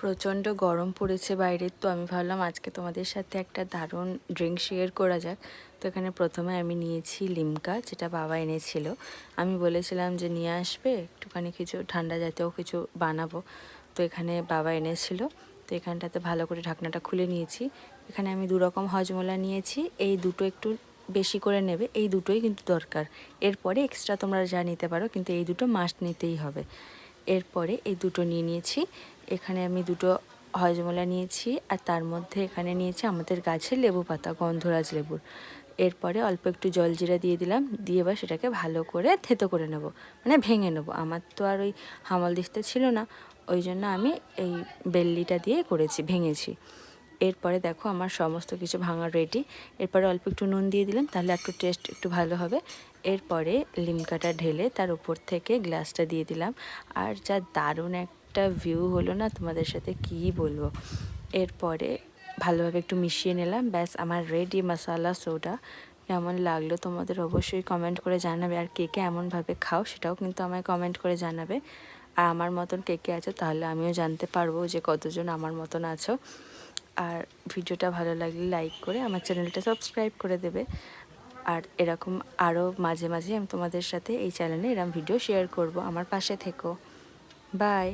প্রচণ্ড গরম পড়েছে বাইরে, তো আমি ভাবলাম আজকে তোমাদের সাথে একটা দারুণ ড্রিঙ্ক শেয়ার করা যাক। তো এখানে প্রথমে আমি নিয়েছি লিমকা, যেটা বাবা এনেছিল। আমি বলেছিলাম যে নিয়ে আসবে, একটুখানি কিছু ঠান্ডা জাতীয় কিছু বানাবো। তো এখানে বাবা এনেছিল। তো এখানটাতে ভালো করে ঢাকনাটা খুলে নিয়েছি। এখানে আমি 2 রকম হজমোলা নিয়েছি। এই দুটো একটু বেশি করে নেবে, এই দুটোই কিন্তু দরকার। এরপরে এক্সট্রা তোমরা যা নিতে পারো, কিন্তু এই দুটো মাস্ট নিতেই হবে। এরপরে এই দুটো নিয়ে নিয়েছি। এখানে আমি দুটো হজমোলা নিয়েছি, আর তার মধ্যে এখানে নিয়েছি আমাদের গাছের লেবু পাতা, গন্ধরাজ লেবুর। এরপরে অল্প একটু জলজিরা দিয়ে দিলাম, দিয়ে এবার সেটাকে ভালো করে থেতো করে নেব, মানে ভেঙে নেব। আমার তো আর ওই হামাল দিস্তা ছিল না, ওই জন্য আমি এই বেল্লিটা দিয়ে করেছি, ভেঙেছি। এরপরে দেখো আমার সমস্ত কিছু ভাঙা রেডি। এরপরে অল্প একটু নুন দিয়ে দিলাম, তাহলে একটু টেস্ট একটু ভালো হবে। এরপরে লিমকাটা ঢেলে তার উপর থেকে গ্লাসটা দিয়ে দিলাম। আর যা দারুণ একটা ভিউ হলো না, তোমাদের সাথে কী বলবো। এরপরে ভালোভাবে একটু মিশিয়ে নিলাম, ব্যাস আমার রেডি মশালা সোডা। কেমন লাগলো তোমাদের অবশ্যই কমেন্ট করে জানাবে, আর কে কে এমনভাবে খাও সেটাও কিন্তু আমায় কমেন্ট করে জানাবে। আর আমার মতন কে কে আছো, তাহলে আমিও জানতে পারবো যে কতজন আমার মতন আছো। আর ভিডিওটা ভালো লাগলে লাইক করে আমার চ্যানেলটা সাবস্ক্রাইব করে দেবে। আর এরকম আরও মাঝে মাঝে আমি তোমাদের সাথে এই চ্যানেলে এরকম ভিডিও শেয়ার করব। আমার পাশে থেকো। বাই।